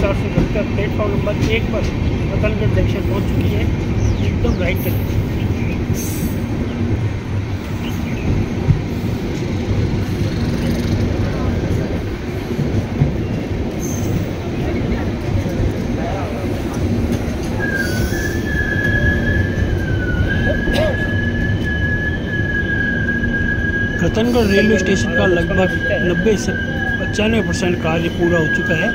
22/7 platform number 1 पर Ratangarh junction पहुंच चुकी है। एकदम राइट करें। रतनगढ़ रेलवे स्टेशन का लगभग 90 से 95% कार्य पूरा हो चुका है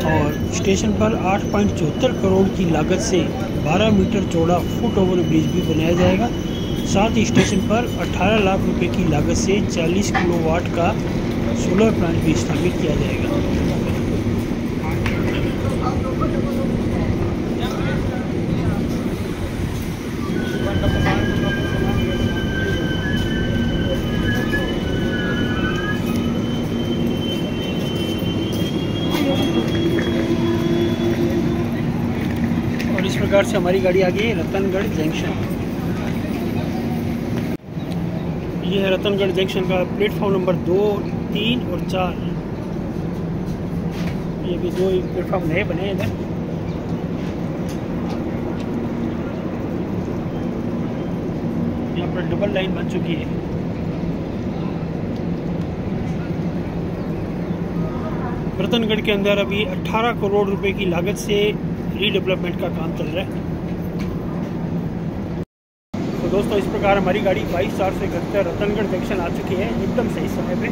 और स्टेशन पर 8.74 करोड़ की लागत से 12 मीटर चौड़ा फुट ओवर ब्रिज भी बनाया जाएगा। साथ ही स्टेशन पर 18 लाख रुपए की लागत से 40 किलोवाट का सोलर प्लांट भी स्थापित किया जाएगा। इस प्रकार से हमारी गाड़ी आ गई है रतनगढ़ जंक्शन। ये है रतनगढ़ जंक्शन का प्लेटफॉर्म नंबर 2, 3 और 4। ये भी 2 प्लेटफॉर्म नए बने हैं इधर। यहाँ पर डबल लाइन बन चुकी है। रतनगढ़ के अंदर अभी 18 करोड़ रुपए की लागत से रीडेवलपमेंट का काम चल रहा है। तो दोस्तों, इस प्रकार हमारी गाड़ी 22/7 रतनगढ़ जंक्शन आ चुकी है एकदम सही समय पे।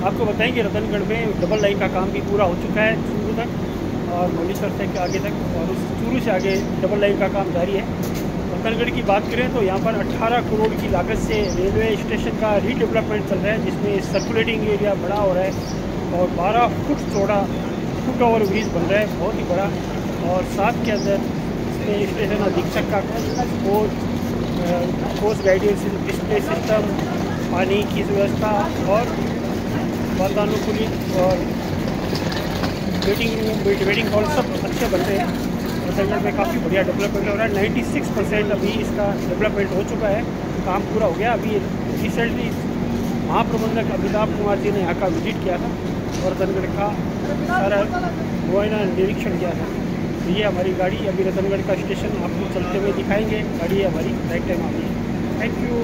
आपको बताएंगे रतनगढ़ में डबल लाइन का काम भी पूरा हो चुका है चूरू तक और मौलीसर से आगे तक, और उस चूरू से आगे डबल लाइन का काम जारी है। रतनगढ़ की बात करें तो यहाँ पर 18 करोड़ की लागत से रेलवे स्टेशन का रीडेवलपमेंट चल रहा है, जिसमें सर्कुलेटिंग एरिया बड़ा हो रहा है और 12 फुट चौड़ा फुट ओवर ब्रिज बन रहा है, बहुत ही बड़ा। और साथ के अंदर इसमें स्टेशन अधीक्षक का कोस्ट गाइडेंस डिस्प्ले सिस्टम, पानी की व्यवस्था और वातानुकूलित और वेटिंग रूम, वेटिंग हॉल सब अच्छे बन रहे हैं। रतनगढ़ में काफ़ी बढ़िया डेवलपमेंट हो रहा है। 96% अभी इसका डेवलपमेंट हो चुका है, काम पूरा हो गया। अभी रिसेंटली महाप्रबंधक अमिताभ कुमार जी ने यहाँ का विजिट किया था और रतनगढ़ का सारा मुआयना निरीक्षण किया था। तो ये हमारी गाड़ी अभी रतनगढ़ का स्टेशन आपको चलते हुए दिखाएंगे। गाड़ी हमारी राइट टाइम आ गई है। Thank you.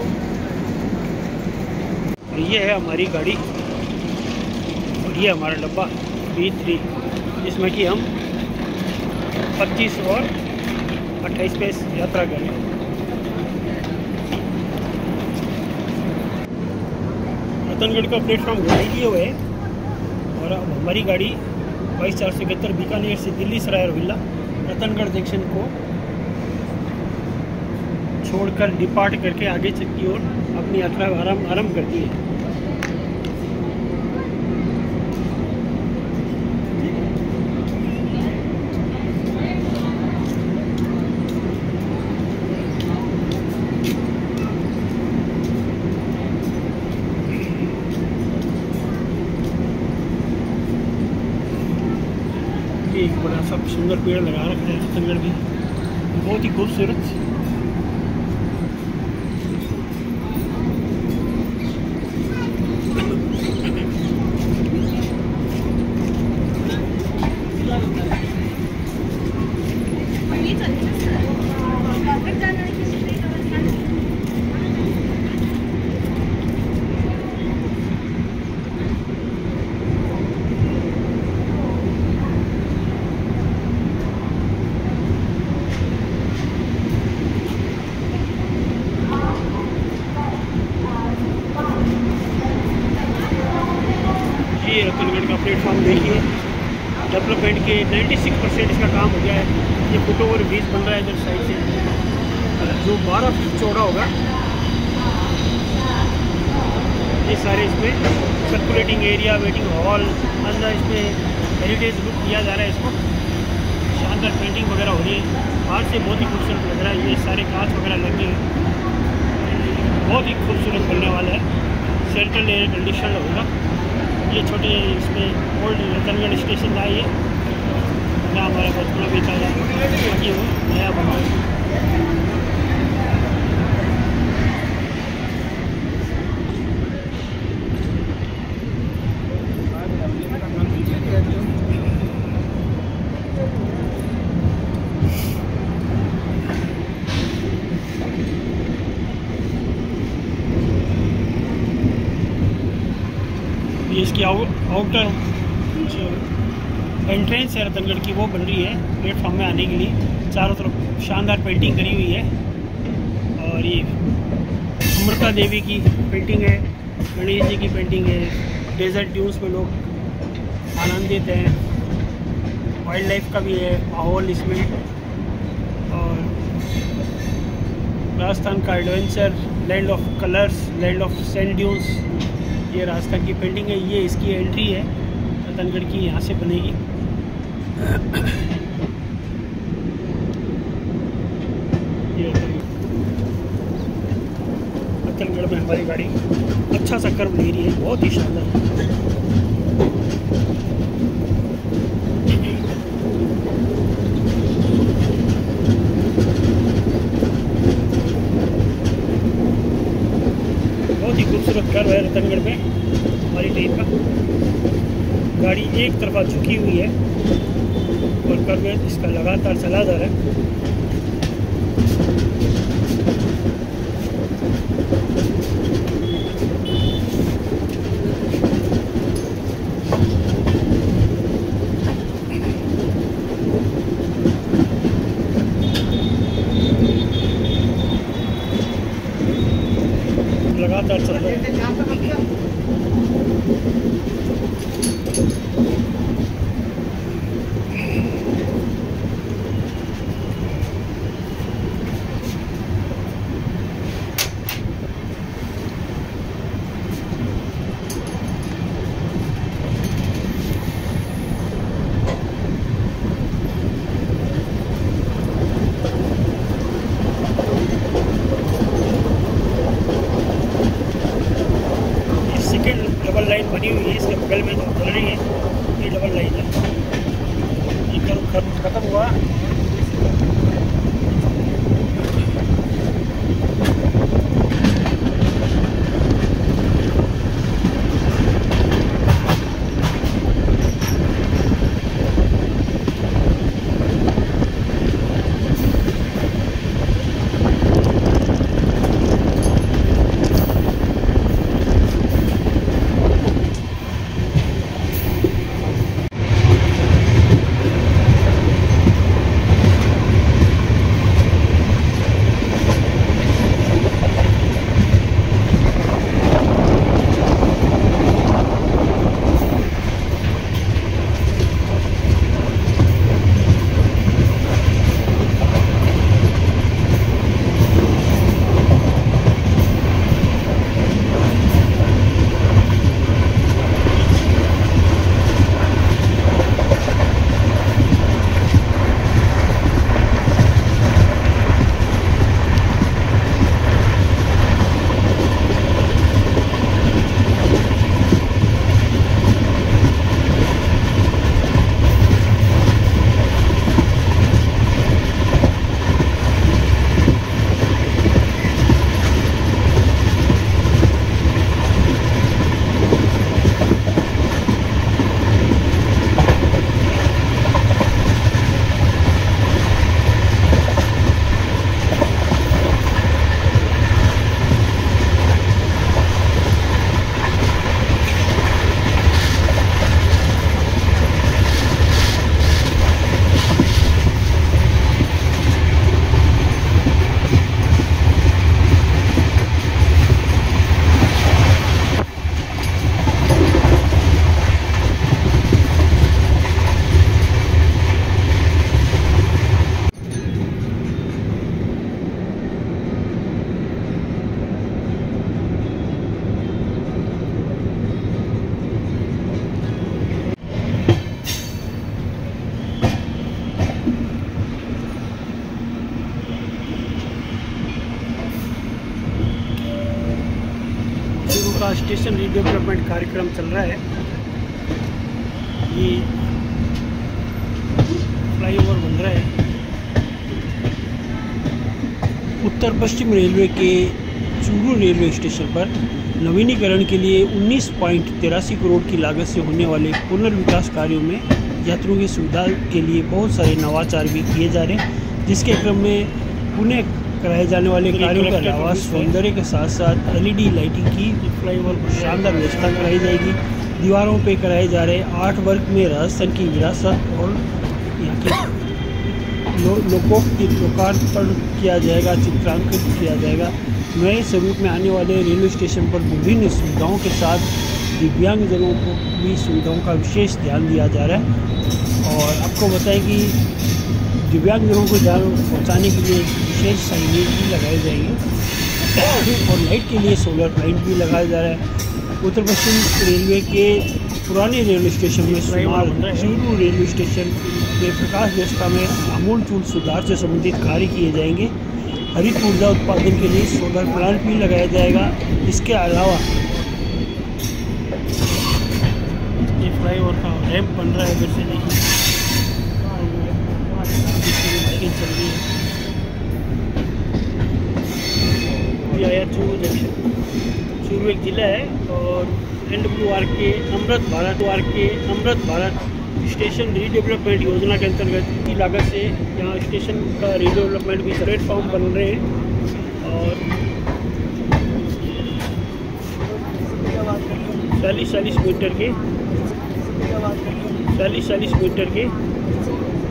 और ये है हमारी गाड़ी और ये हमारा डब्बा B3, जिसमें कि हम 25 और 28 पे यात्रा करें। रतनगढ़ का प्लेटफॉर्म घुमाई दिए हुए है और अब हमारी गाड़ी 22/7 बीकानेर से दिल्ली सराय रोहिल्ला रतनगढ़ जंक्शन को छोड़कर डिपार्ट करके आगे की ओर अपनी यात्रा आरंभ करती है। एक बड़ा सा सुंदर पेड़ लगा रखा है रतनगढ़ में, बहुत ही खूबसूरत। रतनगढ़ का प्लेटफॉर्म देखिए, डेवलपमेंट के 96% इसका काम हो गया है। ये फुट ओवर ब्रिज बन रहा है इधर साइड से, जो 12 फीट चौड़ा होगा। ये सारे इसमें सर्कुलेटिंग एरिया, वेटिंग हॉल, अंदर इसमें हेरिटेज लुक दिया जा रहा है। इसको शानदार पेंटिंग वगैरह हो रही है, बाहर से बहुत ही खूबसूरत लग रहा है। ये सारे कांच वगैरह लगे हैं, बहुत ही खूबसूरत बनने वाला है। सेंट्रल एयर कंडीशन होगा। ये छोटे इसमें ओल्ड रतनगढ़ स्टेशन आई है, जहाँ हमारा बचपना बीता है, ये वो नया बना है। आउटर जो एंट्रेंस है रतनगढ़ की वो बन रही है प्लेटफॉर्म में आने के लिए। चारों तरफ शानदार पेंटिंग करी हुई है और ये अमृता देवी की पेंटिंग है, गणेश जी की पेंटिंग है। डेजर्ट ड्यून्स में लोग आनंदित हैं। वाइल्ड लाइफ का भी है माहौल इसमें। और राजस्थान का adventure, land of colours, land of sand dunes, ये राजस्थान की पेंटिंग है। ये इसकी एंट्री है रतनगढ़ की, यहाँ से बनेगी। ये रतनगढ़ में हमारी गाड़ी अच्छा सा कर्व ले रही है, बहुत ही शानदार। बहुत ही खूबसूरत कर्व है रतनगढ़ में हमारी ट्रेन का। गाड़ी एक तरफा झुकी हुई है और कर्व इसका लगातार चला जा रहा है। लगातार चल रहा है। डबल लाइन बनी हुई है, इसके बगल में जो चल रही है ये डबल लाइन है। ये खत्म हुआ। का स्टेशन रीडेवलपमेंट कार्यक्रम चल रहा है। ये फ्लाईओवर बन रहा है। उत्तर पश्चिम रेलवे के चूरू रेलवे स्टेशन पर नवीनीकरण के लिए 19.83 करोड़ की लागत से होने वाले पुनर्विकास कार्यों में यात्रियों की सुविधा के लिए बहुत सारे नवाचार भी किए जा रहे हैं, जिसके क्रम में पुनः कराए जाने वाले कार्यों के अलावा सौंदर्य के साथ साथ LED लाइटिंग की फ्लाईओवर पर शानदार व्यवस्था कराई जाएगी। दीवारों पे कराए जा रहे आर्ट वर्क में राजस्थान की विरासत और यहाँ की लोकार्पण किया जाएगा, चित्रांकित किया जाएगा। नए स्वरूप में आने वाले रेलवे स्टेशन पर विभिन्न सुविधाओं के साथ दिव्यांगजनों को भी सुविधाओं का विशेष ध्यान दिया जा रहा है। और आपको बताएं कि दिव्यांगजनों को ध्यान पहुँचाने के लिए विशेष साइनेज भी लगाए जाएंगे और लाइट के लिए सोलर लाइट भी लगाया जा रहा है। उत्तर पश्चिम रेलवे के पुराने रेलवे स्टेशन में चूरू रेलवे स्टेशन में प्रकाश व्यवस्था में आमूलचूल सुधार से संबंधित कार्य किए जाएंगे। हरित ऊर्जा उत्पादन के लिए सोलर प्लांट भी लगाया जाएगा। इसके अलावा ये फ्लाईओवर का रैंप बन रहा है, इधर से देखिए चल रही है। ये आया चूरू जंक्शन। चूरू एक जिला है और NWR के अमृत भारत स्टेशन रीडेवलपमेंट योजना के अंतर्गत की लागत से यहाँ स्टेशन का रीडेवलपमेंट भी प्लेटफॉर्म बन रहे हैं। और 40 मीटर के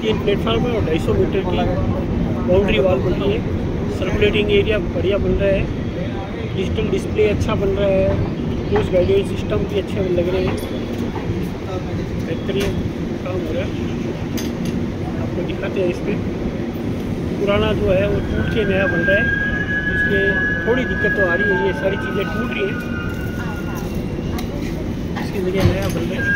3 प्लेटफॉर्म है और 250 मीटर की बाउंड्री वॉल बन रही है। सर्कुलेटिंग एरिया बढ़िया बन रहा है, डिजिटल डिस्प्ले अच्छा बन रहा है, कोच गाइडेंस सिस्टम भी अच्छे लग रहे हैं, बेहतरीन काम हो रहा है। आपको दिखाते हैं। इसमें पुराना जो है वो टूट के नया बन रहा है, इसमें थोड़ी दिक्कत तो आ रही है, ये सारी चीज़ें टूट रही हैं, इसके जरिए नया बन रहा है।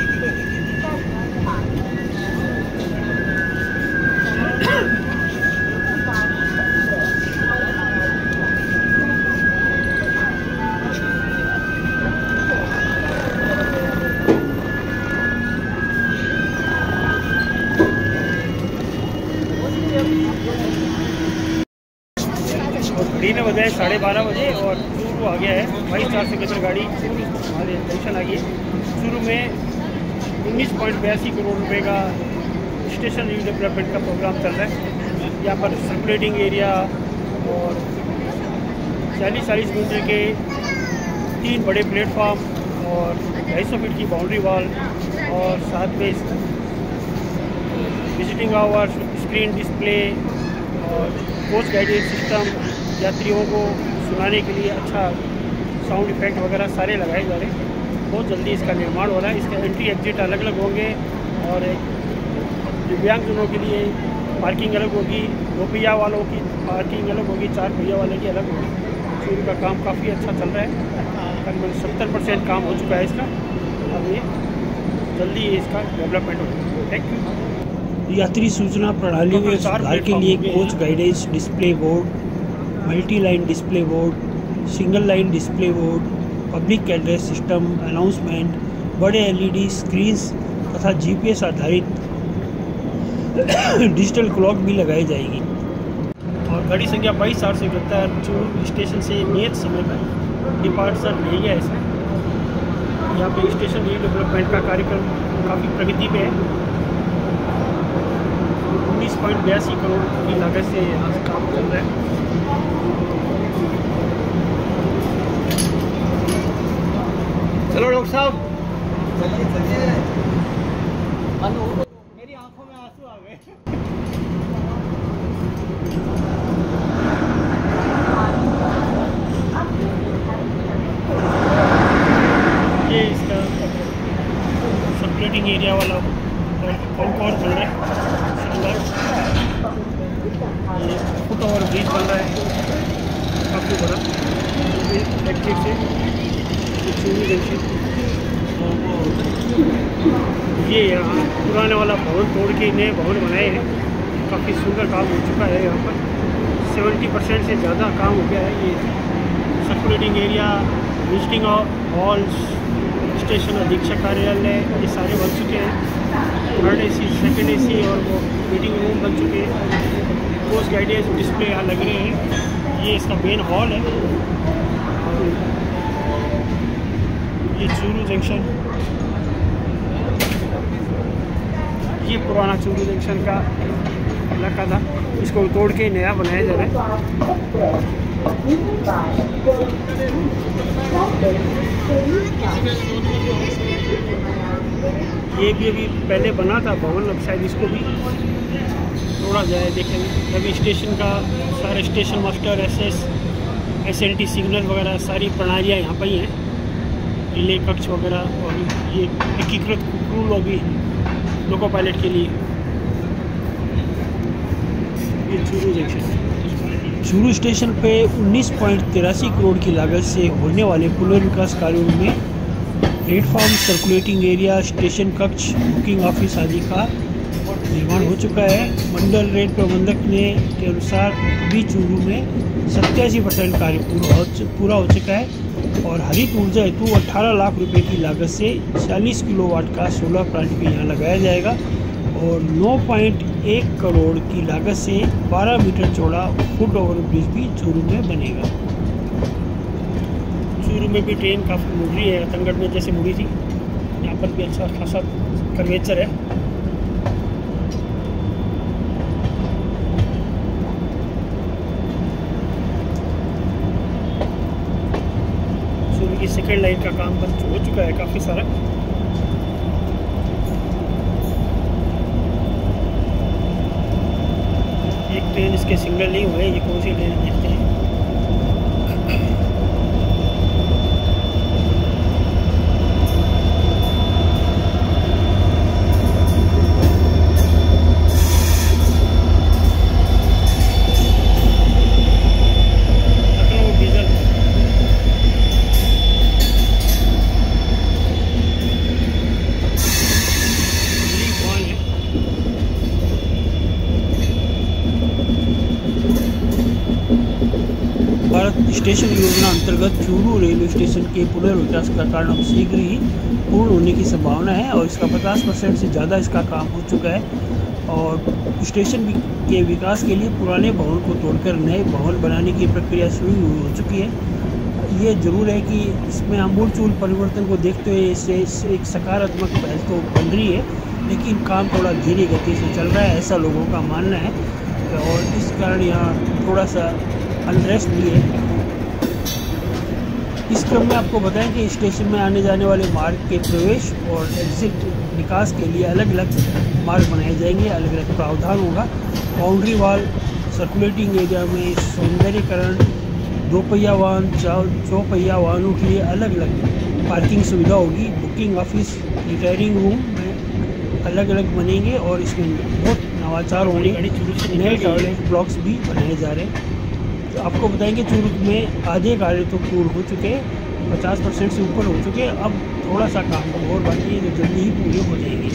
घड़ी ने बजाए 12:30 बजे और चूरू आ गया है। 22 से गाड़ी चूरू हमारे जंक्शन आ गई है। चूरू में 19.82 करोड़ रुपए का स्टेशन रीडेवलपमेंट का प्रोग्राम चल रहा है। यहाँ पर सर्कुलेटिंग एरिया और 40 मीटर के 3 बड़े प्लेटफॉर्म और 250 फीट की बाउंड्री वॉल और साथ में विजिटिंग आवर्स, स्क्रीन डिस्प्ले और कोच गाइडेंस सिस्टम, यात्रियों को सुनाने के लिए अच्छा साउंड इफेक्ट वगैरह सारे लगाए जा रहे हैं। बहुत जल्दी इसका निर्माण हो रहा है। इसके एंट्री एग्जिट अलग अलग होंगे और दिव्यांगजनों के लिए पार्किंग अलग होगी, 2 पहिया वालों की पार्किंग अलग होगी, 4 पहिया वाले की अलग होगी। चूरू का काम काफ़ी अच्छा चल रहा है, तकरीबन 70% काम हो चुका है इसका। अब ये जल्दी इसका डेवलपमेंट होगा। Thank you. यात्री सूचना प्रणाली में सुधार के लिए coach guidance display board, multi line display board, single line display board, public address system, announcement, बड़े LED स्क्रीन्स तथा GPS आधारित डिजिटल क्लॉक भी लगाई जाएगी। और गाड़ी संख्या 22/877 चूरू स्टेशन से नियत समय पर डिपार्चर ले गया इसमें। यहाँ पे स्टेशन रीडेवलपमेंट का कार्यक्रम काफ़ी प्रगति पे है। 19.82 करोड़ की लागत से यहाँ से काम चल रहा है। चलो डॉक्टर साहब, चलिए मेरी आंखों में आंसू आ गए। ये इसका सर्कुलेटिंग एरिया वाला कॉन्कोर्स बन रहा है। ये फुट ओवर ब्रिज बन रहा है काफ़ी बड़ा, इलेक्ट्रिक से चूरू जंक्शन। ये यहाँ पुराने वाला भवन तोड़ के नए भवन बनाए हैं। काफ़ी सुंदर काम हो चुका है। यहाँ पर 70% से ज़्यादा काम हो गया है। ये circulating area, visiting halls, station अधीक्षक कार्यालय, ये सारे बन चुके हैं। 3rd AC, 2nd AC और वो मीटिंग रूम बन चुके हैं। कोच गाइडेंस डिस्प्ले यहाँ लग रहे हैं। ये इसका मेन हॉल है। ये चूरू जंक्शन, ये पुराना चूरू जंक्शन का इलाका था, इसको तोड़ के नया बनाया जा रहा है। ये भी अभी पहले बना था भवन, अब शायद इसको भी तोड़ा जाए, देखेंगे। अभी स्टेशन का सारे स्टेशन मास्टर, SLT सिग्नल वगैरह सारी प्रणालियाँ यहाँ पर ही हैं, रिले कक्ष वगैरह, और ये एकीकृत क्रू लॉबी लोको पायलट के लिए। ये चूरू जंक्शन, चूरू स्टेशन पे 19.83 करोड़ की लागत से होने वाले पुनर्विकास कार्यों में प्लेटफॉर्म, सर्कुलेटिंग एरिया, स्टेशन कक्ष, बुकिंग ऑफिस आदि का निर्माण हो चुका है। मंडल रेल प्रबंधक के अनुसार अभी चूरू में 87% कार्य पूरा हो चुका है और हरित ऊर्जा हेतु 18 लाख रुपए की लागत से 40 किलोवाट का सोलर प्लांट भी यहाँ लगाया जाएगा और 9.1 करोड़ की लागत से 12 मीटर चौड़ा फुट ओवर ब्रिज भी चूरू में बनेगा। चूरू में भी ट्रेन काफ़ी मुड़ रही है, रतनगढ़ में जैसे मुड़ी थी, यहाँ पर भी अच्छा खासा कर्वेचर है। चूरू की सेकेंड लाइन का काम बन हो चुका है काफ़ी सारा। एक ट्रेन इसके सिग्नल नहीं हुए, ये कौन सी ट्रेन देखते हैं। स्टेशन योजना अंतर्गत चूरू रेलवे स्टेशन के पुनर्विकास का कार्य शीघ्र ही पूर्ण होने की संभावना है और इसका 50% से ज़्यादा इसका काम हो चुका है और स्टेशन के विकास के लिए पुराने भवन को तोड़कर नए भवन बनाने की प्रक्रिया शुरू हो चुकी है। ये जरूर है कि इसमें आमूलचूल परिवर्तन को देखते हुए इससे एक सकारात्मक पहल तो बन रही है, लेकिन काम थोड़ा धीरे गति से चल रहा है, ऐसा लोगों का मानना है और इस कारण यहाँ थोड़ा सा अनरेस्ट भी है। इस क्रम में आपको बताएं कि स्टेशन में आने जाने वाले मार्ग के प्रवेश और एग्जिट विकास के लिए अलग अलग मार्ग बनाए जाएंगे, अलग अलग प्रावधान होगा। बाउंड्री वॉल, सर्कुलेटिंग एरिया में सौंदर्यीकरण, 2 पहिया वाहन, 4 पहिया वाहनों के लिए अलग अलग पार्किंग सुविधा होगी। बुकिंग ऑफिस, रिटायरिंग रूम में अलग अलग बनेंगे और इसमें बहुत नवाचार होंगे। नए टॉयलेट ब्लॉक्स भी बनाए जा रहे हैं। तो आपको बताएंगे चूरू में आधे कार्य तो पूर्ण हो चुके हैं, 50% से ऊपर हो चुके हैं। अब थोड़ा सा काम और बाकी है जो जल्दी ही पूरे हो जाएंगे।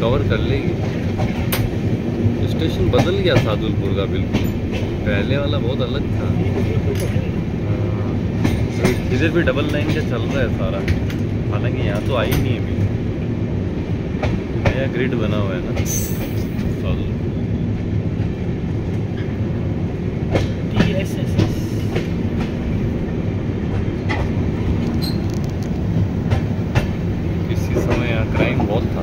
कवर कर लेगी। स्टेशन बदल गया सादुलपुर का बिल्कुल, पहले वाला बहुत अलग था। इधर भी डबल लाइन का चल रहा है सारा, हालांकि यहाँ तो आई नहीं अभी, नया ग्रिड बना हुआ है ना सादुलपुर। किसी समय यहाँ क्राइम बहुत था।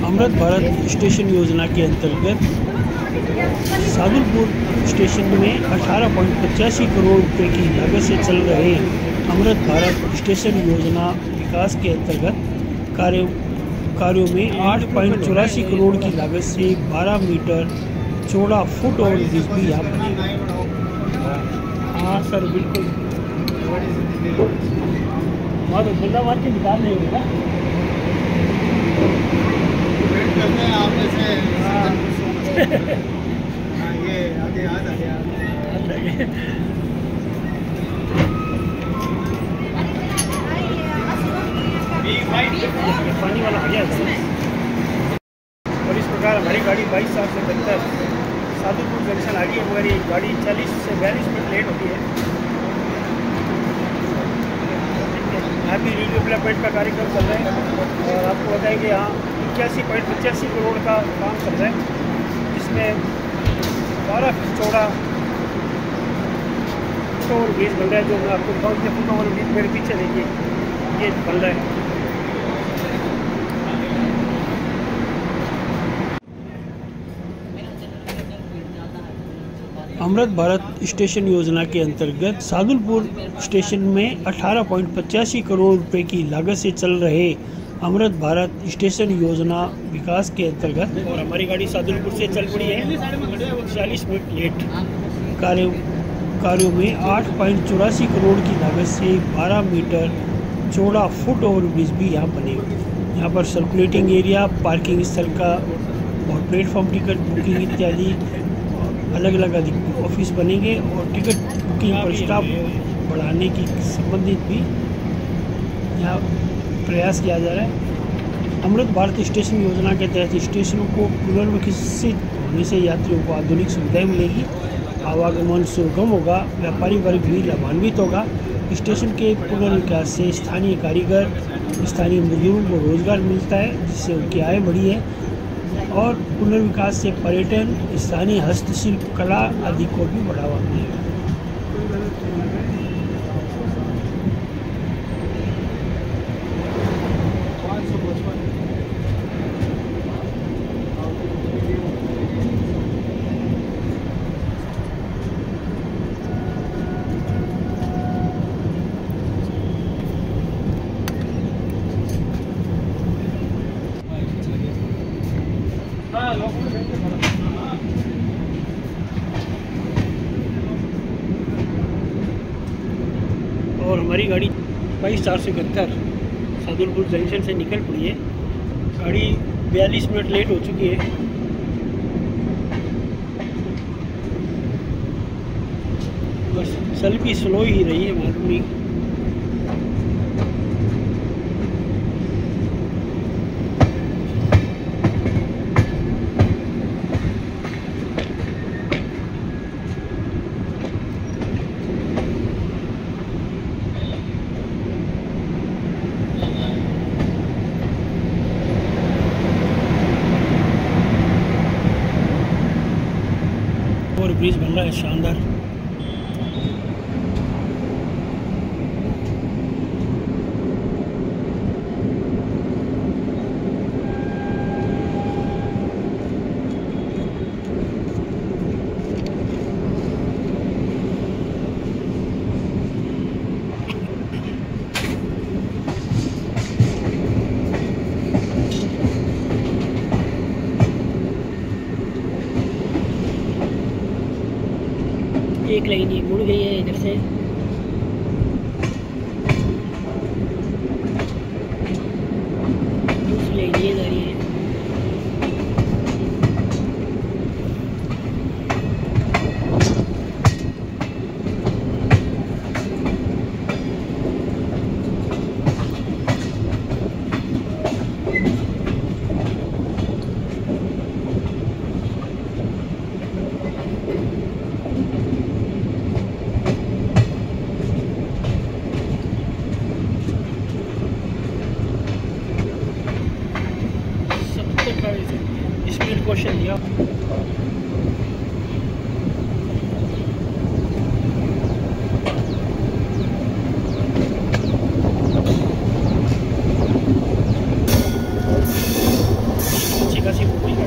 अमृत भारत स्टेशन योजना के अंतर्गत सादुलपुर स्टेशन में 18.85 करोड़ रुपए की लागत से चल रहे अमृत भारत स्टेशन योजना विकास के अंतर्गत कार्यों में 8.84 करोड़ की लागत से 12 मीटर चौड़ा फुट ओवर ब्रिज भी यहाँ बनेगा। हाँ सर बिल्कुल, वहाँ तो बंदा मार के निकाल नहीं होगा। ये आगे आ गया पानी वाला आ गया है। और इस प्रकार हमारी गाड़ी 22:72 सादुलपुर जंक्शन आ गई है, मगर ये गाड़ी 40 से 42 मिनट लेट होती है। यहाँ भी रीडेवलपमेंट का कार्यक्रम चल रहा है और आपको बताएं कि यहाँ 81.85 करोड़ का काम चल रहा है, जिसमें 12 फीट चौड़ा फुट ओवर ब्रिज बन रहा है। जो मैं आपको बताऊँ कि फुट ओवर ब्रिज मेरे पीछे देखिए ये बन रहा है। अमृत भारत स्टेशन योजना के अंतर्गत सादुलपुर स्टेशन में 18.85 करोड़ रुपए की लागत से चल रहे अमृत भारत स्टेशन योजना विकास के अंतर्गत, और हमारी गाड़ी सादुलपुर से चल पड़ी है 40 मिनट लेट। कार्यों में 8.84 करोड़ की लागत से 12 मीटर चौड़ा फुट ओवर ब्रिज भी यहाँ बनेगा। यहाँ पर सर्कुलेटिंग एरिया, पार्किंग स्थल का और प्लेटफॉर्म टिकट बुकिंग इत्यादि अलग अलग ऑफिस बनेंगे और टिकट बुकिंग पर स्टाफ बढ़ाने की संबंधित भी यहाँ प्रयास किया जा रहा है। अमृत भारत स्टेशन योजना के तहत स्टेशनों को पुनर्विकसित होने से यात्रियों को आधुनिक सुविधाएं मिलेगी, आवागमन सुगम होगा, व्यापारी वर्ग भी लाभान्वित होगा। स्टेशन के पुनर्विकास से स्थानीय कारीगर, स्थानीय मजदूरों को रोजगार मिलता है, जिससे उनकी आय बढ़ी है, और पुनर्विकास से पर्यटन, स्थानीय हस्तशिल्प कला आदि को भी बढ़ावा मिलेगा। और हमारी गाड़ी 22:71 सादुलपुर जंक्शन से निकल पड़ी है। गाड़ी 42 मिनट लेट हो चुकी है। बस चल भी स्लो ही रही है, मालूम नहीं। और ब्रिज बन रहा है शानदार। एक लाइन ये मुड़ गई है इधर से, दूसरी लाइन ये जा रही है। स्पीड क्वेश्चन दिया। अच्छी खासी मूवी है।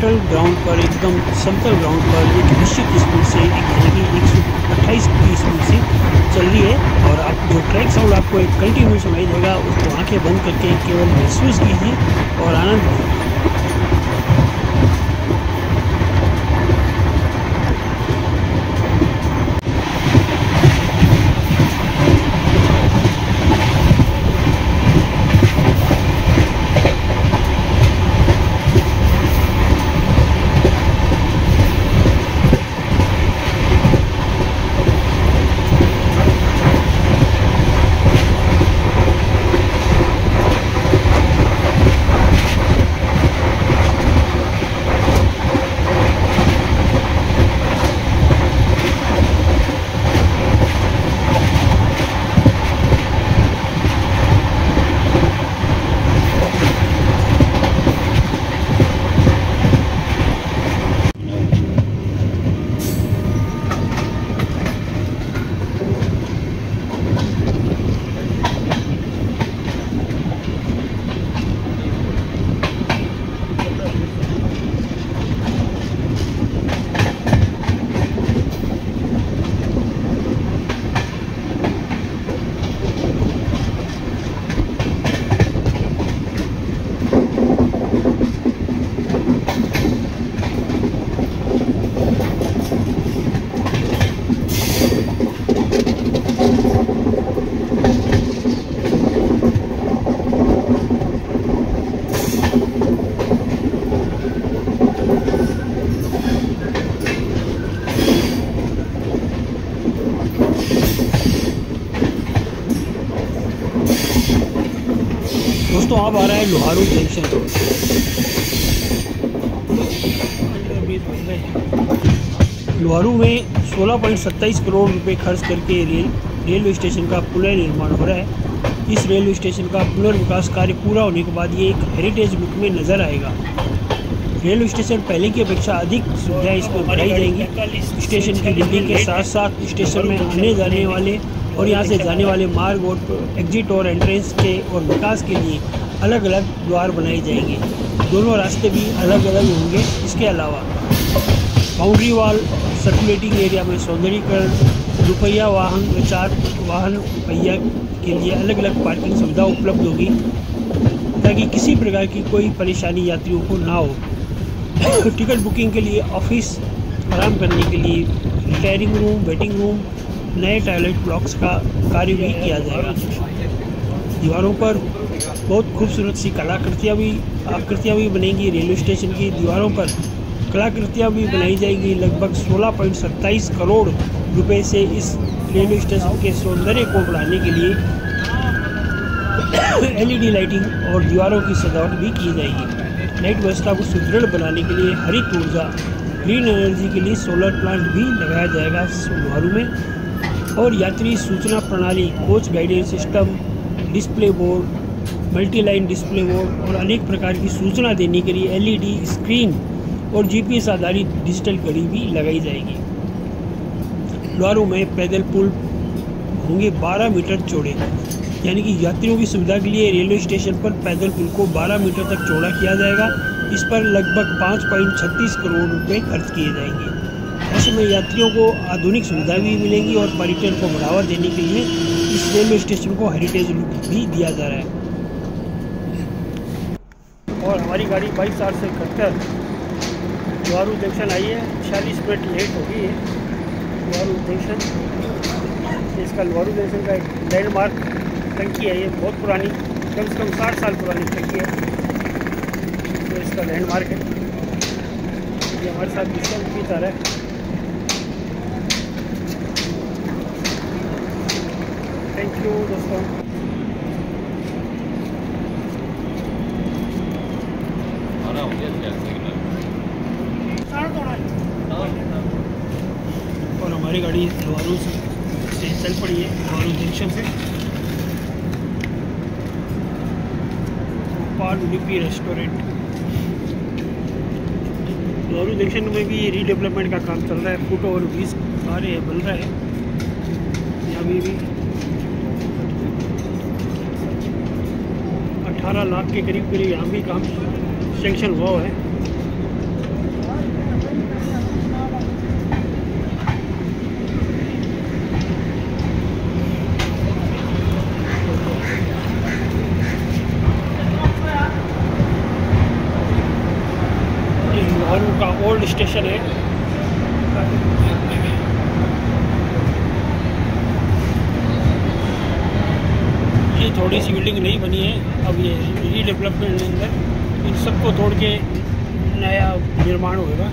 न्यूट्रल ग्राउंड पर, एकदम समतल ग्राउंड पर एक निश्चित स्पीड से, यानी कि 128 की स्पीड से चल रही है। और आप जो ट्रैक साउंड आपको एक कंटिन्यू सुनाई देगा, उसको आंखें बंद करके केवल महसूस कीजिए और आनंद लीजिए। दोस्तों अब आ रहा है लोहारू जंक्शन। लोहारू में 16.27 करोड़ रुपए खर्च करके रेलवे स्टेशन का पुनर्निर्माण हो रहा है। इस रेलवे स्टेशन का पुनर्विकास कार्य पूरा होने के बाद ये एक हेरिटेज बुक में नज़र आएगा। रेलवे स्टेशन पहले की अपेक्षा अधिक सुविधाएं इसमें बढ़ाई जाएंगी। स्टेशन की बिल्डिंग के साथ साथ स्टेशन में आने जाने वाले और यहाँ से जाने वाले मार्ग और एग्जिट और एंट्रेंस के और विकास के लिए अलग अलग द्वार बनाए जाएंगे। दोनों रास्ते भी अलग अलग होंगे। इसके अलावा बाउंड्री वॉल, सर्कुलेटिंग एरिया में सौंदर्यीकरण, दुपहिया वाहन व 4 वाहन पहिया के लिए अलग अलग पार्किंग सुविधा उपलब्ध होगी ताकि किसी प्रकार की कोई परेशानी यात्रियों को ना हो। टिकट बुकिंग के लिए ऑफिस, आराम करने के लिए रिटायरिंग रूम, वेटिंग रूम, नए टॉयलेट ब्लॉक्स का कार्य भी किया जाएगा। दीवारों पर बहुत खूबसूरत सी आकृतियाँ भी बनेंगी। रेलवे स्टेशन की दीवारों पर कलाकृतियाँ भी बनाई जाएंगी। लगभग 16.27 करोड़ रुपए से इस रेलवे स्टेशन के सौंदर्य को बढ़ाने के लिए LED लाइटिंग और दीवारों की सजावट भी की जाएगी। लाइट व्यवस्था को सुदृढ़ बनाने के लिए हरित ऊर्जा, ग्रीन एनर्जी के लिए सोलर प्लांट भी लगाया जाएगा लोहारू में। और यात्री सूचना प्रणाली, coach guidance system, display board, multi line display board और अनेक प्रकार की सूचना देने के लिए LED स्क्रीन और GPS आधारित डिजिटल घड़ी भी लगाई जाएगी। लोहारू में पैदल पुल होंगे 12 मीटर चौड़े, यानी कि यात्रियों की सुविधा के लिए रेलवे स्टेशन पर पैदल पुल को 12 मीटर तक चौड़ा किया जाएगा। इस पर लगभग 5.36 करोड़ रुपए खर्च किए जाएंगे। ऐसे में यात्रियों को आधुनिक सुविधा भी मिलेंगी और पर्यटन को बढ़ावा देने के लिए इस रेलवे स्टेशन को हेरिटेज लुक भी दिया जा रहा है। और हमारी गाड़ी 22 से 71 लोहारू जंक्शन आई है। 46 मिनट लेट हो गई है लोहारू जंक्शन। इसका लोहारू जंक्शन का एक लैंडमार्क टंकी है। ये बहुत पुरानी, कम से कम 60 साल पुरानी टंकी है, तो इसका लैंडमार्क है। ये हमारे साथ विश्वजीत भी आ रहा है। थैंक यू दोस्तों। और हमारी गाड़ी लोहारू से चल पड़ी है, लोहारू जंक्शन से पान उडुपी रेस्टोरेंट। लोहारू जंक्शन में भी रीडेवलपमेंट का काम चल रहा है। फुट ओवर ब्रिज कार्य बन रहा है। यहाँ भी 18 लाख के करीब यहाँ भी काम सैंक्शन हुआ है। स्टेशन है। ये थोड़ी सी बिल्डिंग नई बनी है, अब ये रीडेवलपमेंट के अंदर इन सबको तोड़ के नया निर्माण होगा।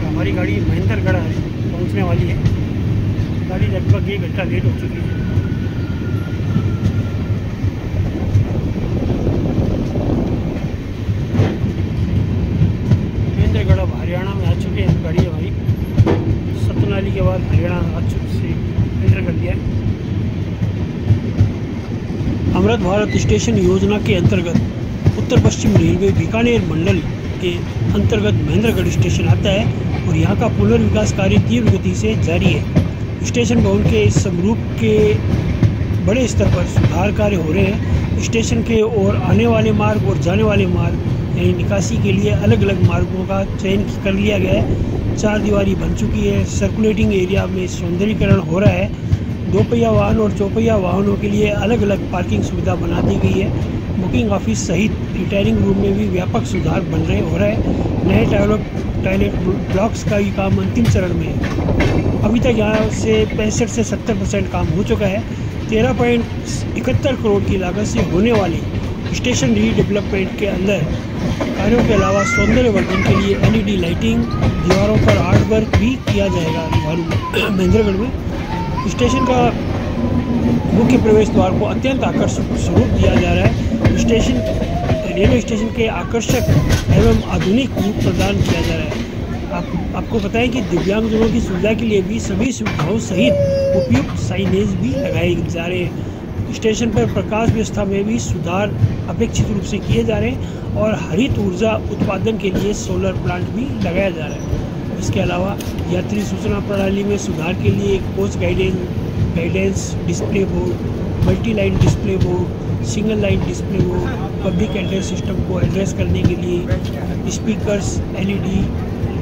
हमारी गाड़ी महेंद्रगढ़ पहुंचने वाली है। गाड़ी लगभग 1 घंटा लेट हो चुकी है। महेंद्रगढ़ अब हरियाणा में आ चुके हैं। गाड़ी हमारी सतनाली के बाद हरियाणा आ चुके से एंटर कर दिया है। अमृत भारत स्टेशन योजना के अंतर्गत उत्तर पश्चिम रेलवे बीकानेर मंडल के अंतर्गत महेंद्रगढ़ स्टेशन आता है और यहाँ का पुनर्विकास कार्य तीव्र गति से जारी है। स्टेशन भवन के इस समरूप के बड़े स्तर पर सुधार कार्य हो रहे हैं। स्टेशन के और आने वाले मार्ग और जाने वाले मार्ग यानी निकासी के लिए अलग अलग मार्गों का चयन कर लिया गया है। 4 दीवारी बन चुकी है। सर्कुलेटिंग एरिया में सौंदर्यीकरण हो रहा है। 2 पहिया वाहन और 4 पहिया वाहनों के लिए अलग अलग पार्किंग सुविधा बना दी गई है। बुकिंग ऑफिस सहित रिटायरिंग रूम में भी व्यापक सुधार हो रहा है। नए टॉयलेट ब्लॉक्स का भी काम अंतिम चरण में है। अभी तक यहाँ से 65 से 70% काम हो चुका है। 13.71 करोड़ की लागत से होने वाली स्टेशन रीडेवलपमेंट के अंदर कार्यों के अलावा सौंदर्यवर्धन के लिए LED लाइटिंग, दीवारों पर आर्ट वर्क भी किया जाएगा। महेंद्रगढ़ में स्टेशन का मुख्य प्रवेश द्वार को अत्यंत आकर्षक स्वरूप दिया जा रहा है। रेलवे स्टेशन के आकर्षक एवं आधुनिक रूप प्रदान किया जा रहा है। आपको बताएं कि दिव्यांगजनों की सुविधा के लिए भी सभी सुविधाओं सहित उपयुक्त साइनेज भी लगाए जा रहे हैं। स्टेशन पर प्रकाश व्यवस्था में भी सुधार अपेक्षित रूप से किए जा रहे हैं और हरित ऊर्जा उत्पादन के लिए सोलर प्लांट भी लगाया जा रहा है। इसके अलावा यात्री सूचना प्रणाली में सुधार के लिए coach guidance display board, multi line display board, single line display board, public address system को एड्रेस करने के लिए स्पीकर्स, LED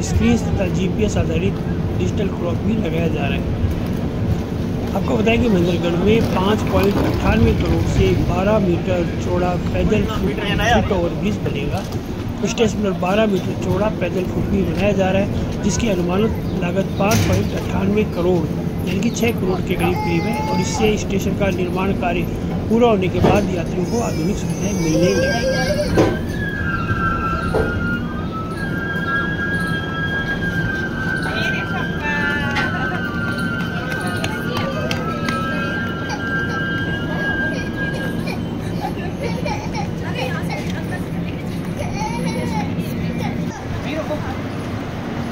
स्क्रीन तथा GPS आधारित डिजिटल क्लॉक भी लगाया जा रहा है। आपको बताएं कि महेंद्रगढ़ में 5.98 करोड़ से 12 मीटर चौड़ा पैदल फुट ओवरब्रिज बनेगा। स्टेशन पर 12 मीटर चौड़ा पैदल फुट भी बनाया जा रहा है, जिसकी अनुमानित लागत 5.98 करोड़ यानी कि 6 करोड़ के करीब है। और इससे स्टेशन का निर्माण कार्य पूरा होने के बाद यात्रियों को आधुनिक सुविधाएं मिलने लगेंगी।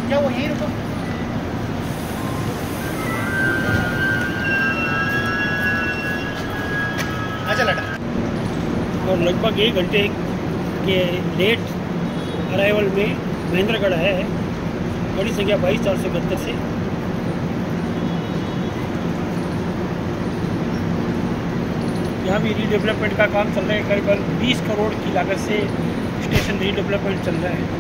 क्या वो यही रुको? अच्छा लटा। और लगभग 1 घंटे के लेट अराइवल में महेंद्रगढ़ है। गाड़ी संख्या 22,472 से यहाँ भी रीडेवलपमेंट का काम चल रहा है। करीबन 20 करोड़ की लागत से स्टेशन रीडेवलपमेंट चल रहा है।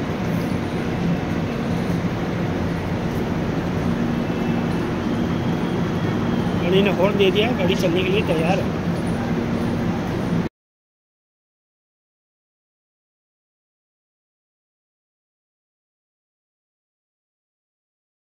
गाड़ी ने हॉर्न दे दिया, गाड़ी चलने के लिए तैयार है।